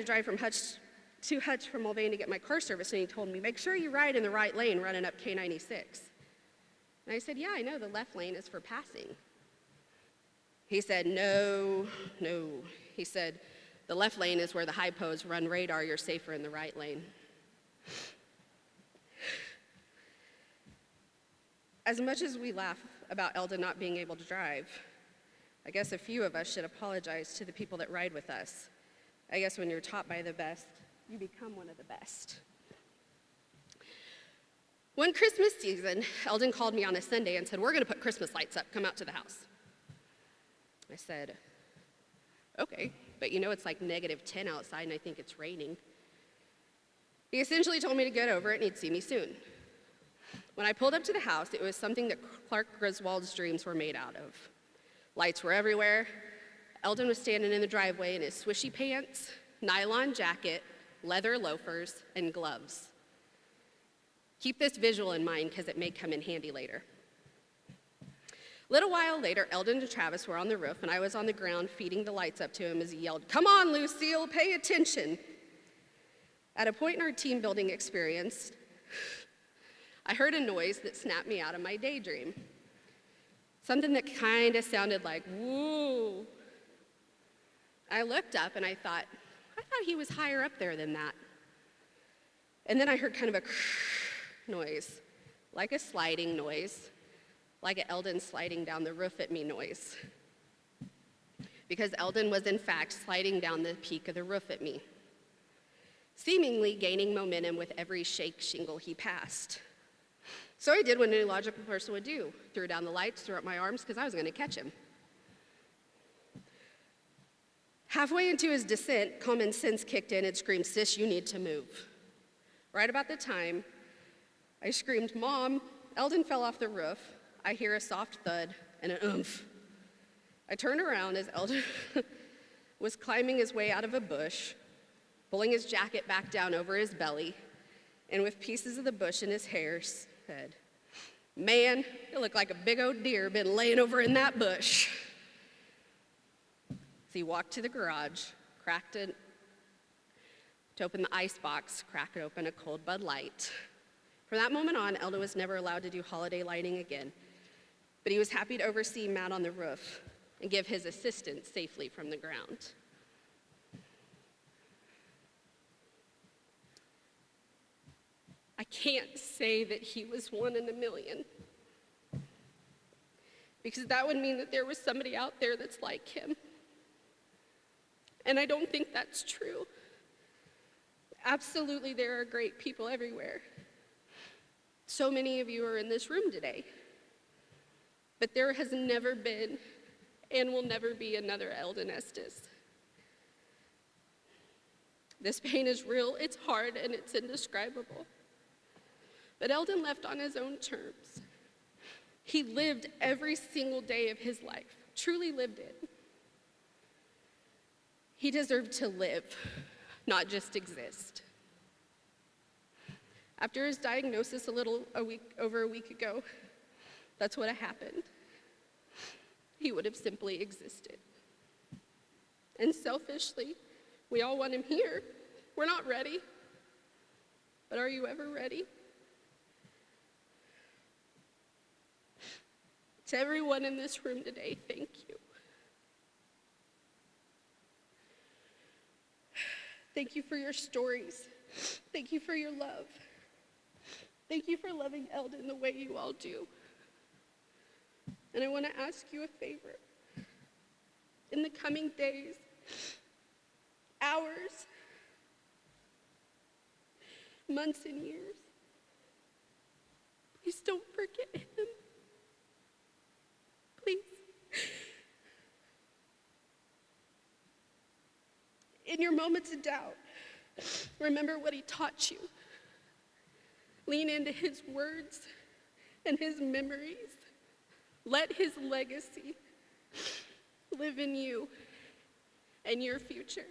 to drive to Hutch from Mulvane to get my car serviced, and he told me, make sure you ride in the right lane running up K96. And I said, yeah, I know, the left lane is for passing. He said, no. He said, the left lane is where the hypos run radar, you're safer in the right lane. As much as we laugh about Eldon not being able to drive, I guess a few of us should apologize to the people that ride with us. I guess when you're taught by the best, you become one of the best. One Christmas season, Eldon called me on a Sunday and said, we're going to put Christmas lights up. Come out to the house. I said, okay, but you know it's like -10 outside and I think it's raining. He essentially told me to get over it and he'd see me soon. When I pulled up to the house, it was something that Clark Griswold's dreams were made out of. Lights were everywhere. Eldon was standing in the driveway in his swishy pants, nylon jacket, leather loafers, and gloves. Keep this visual in mind because it may come in handy later. A little while later, Eldon and Travis were on the roof, and I was on the ground feeding the lights up to him as he yelled, "Come on, Lucille, pay attention." At a point in our team building experience, I heard a noise that snapped me out of my daydream. Something that kind of sounded like, woo. I looked up and I thought he was higher up there than that. And then I heard kind of a noise, like a sliding noise, like an Eldon sliding down the roof at me noise. Because Eldon was in fact sliding down the peak of the roof at me, seemingly gaining momentum with every shake shingle he passed. So I did what any logical person would do, threw down the lights, threw up my arms because I was going to catch him. Halfway into his descent, common sense kicked in and screamed, "Sis, you need to move." Right about the time I screamed, "Mom, Eldon fell off the roof," I hear a soft thud and an oomph. I turned around as Eldon was climbing his way out of a bush, pulling his jacket back down over his belly, and with pieces of the bush in his hair, said, "Man, you look like a big old deer been laying over in that bush." So he walked to the garage, cracked it to open the ice box, cracked open a cold Bud Light. From that moment on, Eldon was never allowed to do holiday lighting again, but he was happy to oversee Matt on the roof and give his assistance safely from the ground. I can't say that he was one in a million, because that would mean that there was somebody out there that's like him. And I don't think that's true. Absolutely, there are great people everywhere. So many of you are in this room today. But there has never been and will never be another Eldon Estes. This pain is real, it's hard, and it's indescribable. But Eldon left on his own terms. He lived every single day of his life, truly lived it. He deserved to live, not just exist. After his diagnosis over a week ago, that's what happened. He would have simply existed. And selfishly, we all want him here. We're not ready. But are you ever ready? To everyone in this room today, thank you. Thank you for your stories. Thank you for your love. Thank you for loving Eldon the way you all do. And I want to ask you a favor. In the coming days, hours, months, and years, please don't forget him. Please. In your moments of doubt, remember what he taught you. Lean into his words and his memories. Let his legacy live in you and your future.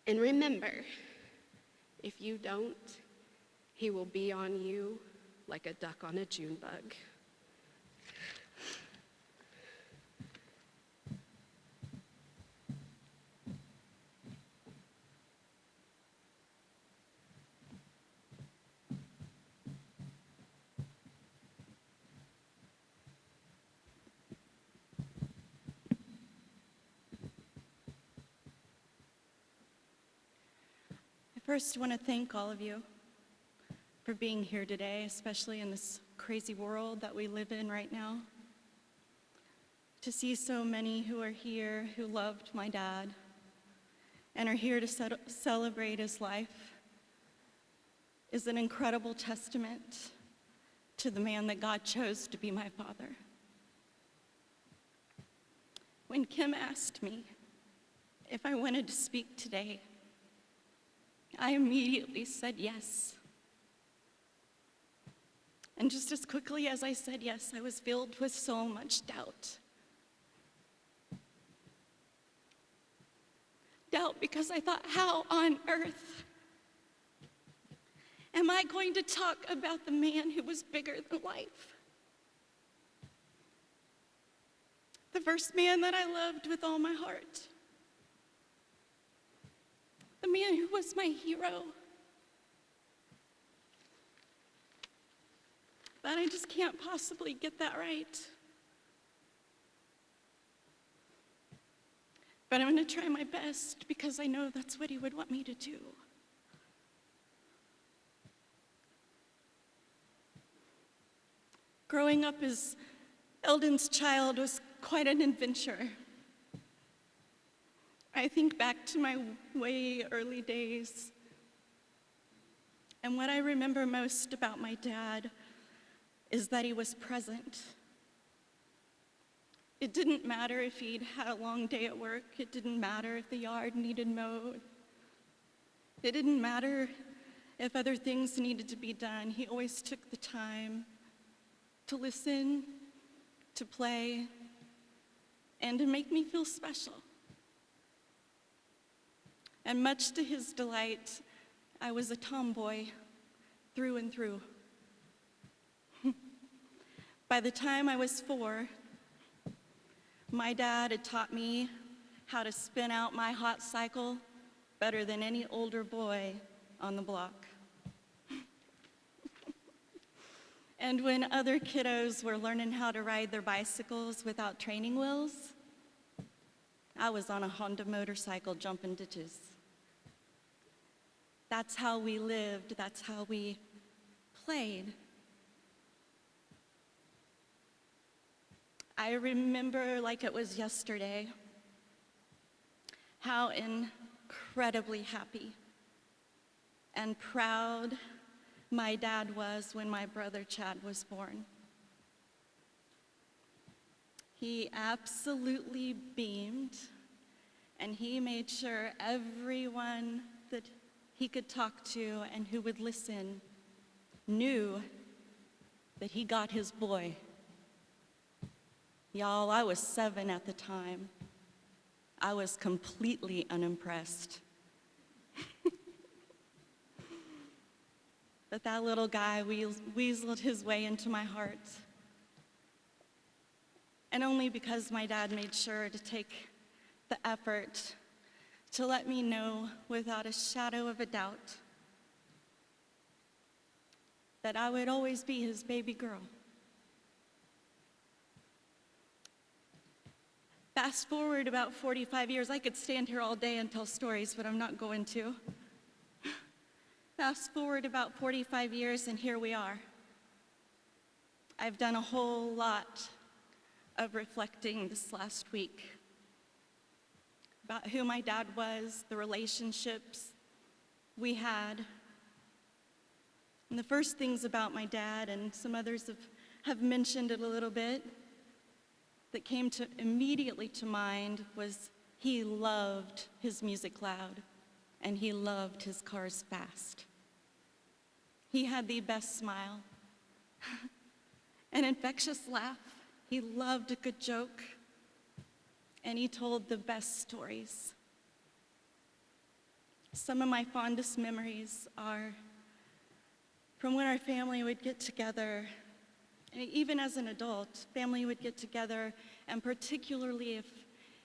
And remember, if you don't, he will be on you like a duck on a June bug. First, I want to thank all of you for being here today, especially in this crazy world that we live in right now. To see so many who are here who loved my dad and are here to celebrate his life is an incredible testament to the man that God chose to be my father. When Kim asked me if I wanted to speak today, I immediately said yes. And just as quickly as I said yes, I was filled with so much doubt. Doubt because I thought, how on earth am I going to talk about the man who was bigger than life? The first man that I loved with all my heart. The man who was my hero. But I just can't possibly get that right. But I'm going to try my best because I know that's what he would want me to do. Growing up as Eldon's child was quite an adventure. I think back to my way early days, and what I remember most about my dad is that he was present. It didn't matter if he'd had a long day at work. It didn't matter if the yard needed mowed. It didn't matter if other things needed to be done. He always took the time to listen, to play, and to make me feel special. And much to his delight, I was a tomboy through and through. By the time I was 4, my dad had taught me how to spin out my hot cycle better than any older boy on the block. And when other kiddos were learning how to ride their bicycles without training wheels, I was on a Honda motorcycle jumping ditches. That's how we lived, that's how we played. I remember like it was yesterday how incredibly happy and proud my dad was when my brother Chad was born. He absolutely beamed, and he made sure everyone that he could talk to and who would listen knew that he got his boy. Y'all, I was 7 at the time. I was completely unimpressed. But that little guy weaseled his way into my heart. And only because my dad made sure to take the effort to let me know without a shadow of a doubt that I would always be his baby girl. Fast forward about 45 years. I could stand here all day and tell stories, but I'm not going to. Fast forward about 45 years, and here we are. I've done a whole lot of reflecting this last week about who my dad was, the relationships we had. And the first things about my dad, and some others have mentioned it a little bit, that came immediately to mind was he loved his music loud, and he loved his cars fast. He had the best smile, an infectious laugh. He loved a good joke, and he told the best stories. Some of my fondest memories are from when our family would get together, and even as an adult, family would get together, and particularly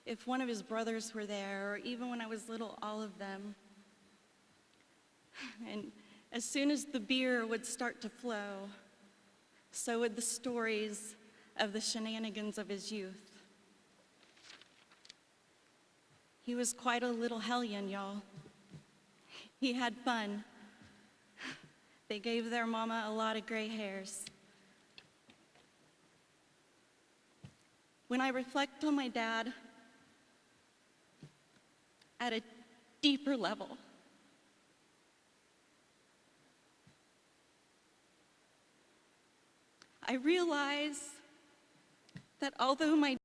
if one of his brothers were there, or even when I was little, all of them. And as soon as the beer would start to flow, so would the stories of the shenanigans of his youth. He was quite a little hellion, y'all. He had fun. They gave their mama a lot of gray hairs. When I reflect on my dad at a deeper level, I realize that although my